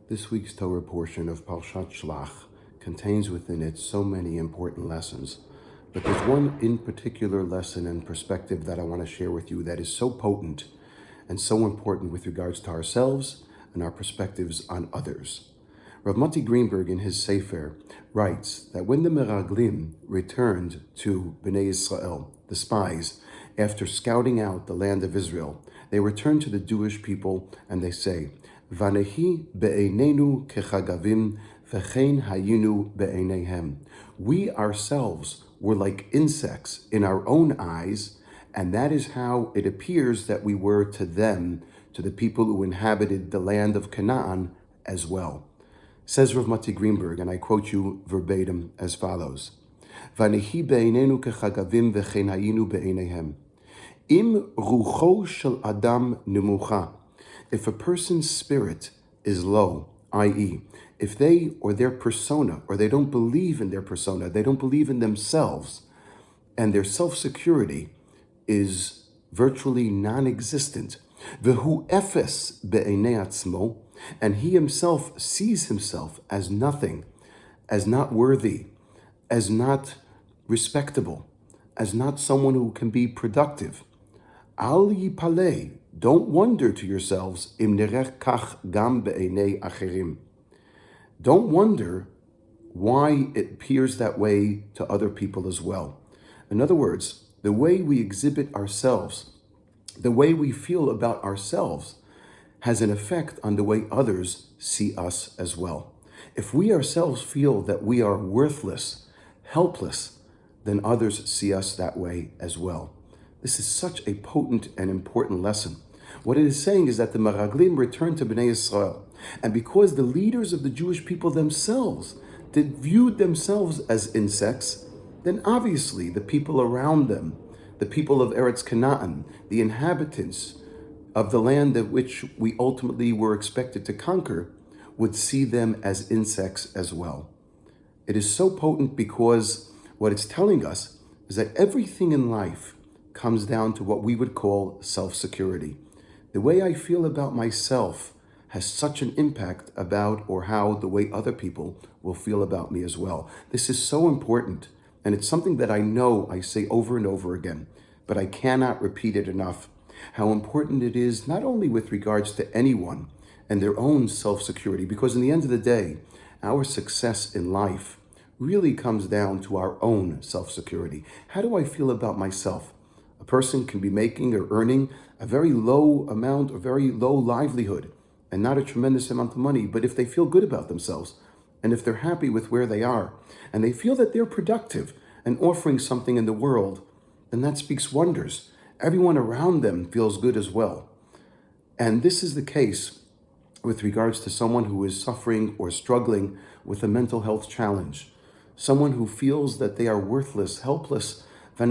This week's Torah portion of Parshat Shlach contains within it so many important lessons, but there's one in particular lesson and perspective that I want to share with you that is so potent and so important with regards to ourselves and our perspectives on others. Rav Mati Greenberg in his Sefer writes that when the Meraglim returned to Bnei Israel, the spies, after scouting out the land of Israel, they return to the Jewish people and they say, Vanehi be'einenu kechagavim v'chein hayinu be'eineihem. We ourselves were like insects in our own eyes, and that is how it appears that we were to them, to the people who inhabited the land of Canaan as well. Says Rav Mati Greenberg, and I quote you verbatim as follows, Vanehi be'einenu kechagavim v'chein hayinu be'eineihem. Im rucho shel adam nemucha. If a person's spirit is low, i.e., if they or their persona, or they don't believe in their persona, they don't believe in themselves, and their self-security is virtually non-existent, v'hu efes be'einei atzmo, and he himself sees himself as nothing, as not worthy, as not respectable, as not someone who can be productive. Al yipalei, don't wonder to yourselves, im nerech kach gam be'einei acherim. Don't wonder why it appears that way to other people as well. In other words, the way we exhibit ourselves, the way we feel about ourselves, has an effect on the way others see us as well. If we ourselves feel that we are worthless, helpless, then others see us that way as well. This is such a potent and important lesson. What it is saying is that the Meraglim returned to Bnei Israel, and because the leaders of the Jewish people themselves viewed themselves as insects, then obviously the people around them, the people of Eretz Canaan, the inhabitants of the land of which we ultimately were expected to conquer, would see them as insects as well. It is so potent because what it's telling us is that everything in life comes down to what we would call self-security. The way I feel about myself has such an impact about or how the way other people will feel about me as well. This is so important, and it's something that I know I say over and over again, but I cannot repeat it enough, how important it is not only with regards to anyone and their own self-security, because in the end of the day, our success in life really comes down to our own self-security. How do I feel about myself? A person can be making or earning a very low amount or very low livelihood and not a tremendous amount of money, but if they feel good about themselves and if they're happy with where they are and they feel that they're productive and offering something in the world, then that speaks wonders. Everyone around them feels good as well. And this is the case with regards to someone who is suffering or struggling with a mental health challenge, someone who feels that they are worthless, helpless. If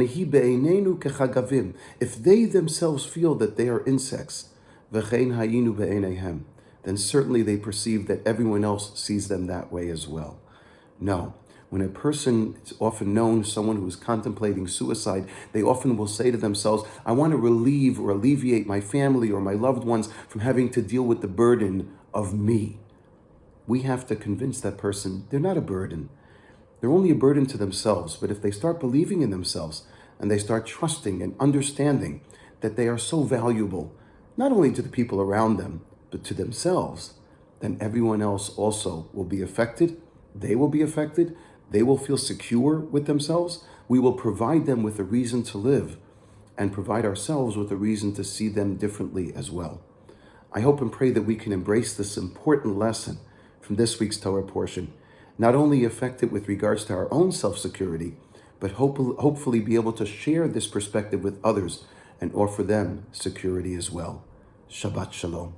they themselves feel that they are insects, then certainly they perceive that everyone else sees them that way as well. No, when a person is often known, someone who is contemplating suicide, they often will say to themselves, I want to relieve or alleviate my family or my loved ones from having to deal with the burden of me. We have to convince that person they're not a burden. They're only a burden to themselves, but if they start believing in themselves and they start trusting and understanding that they are so valuable, not only to the people around them, but to themselves, then everyone else also will be affected. They will be affected. They will feel secure with themselves. We will provide them with a reason to live and provide ourselves with a reason to see them differently as well. I hope and pray that we can embrace this important lesson from this week's Torah portion, not only affect it with regards to our own self-security, but hopefully be able to share this perspective with others and offer them security as well. Shabbat Shalom.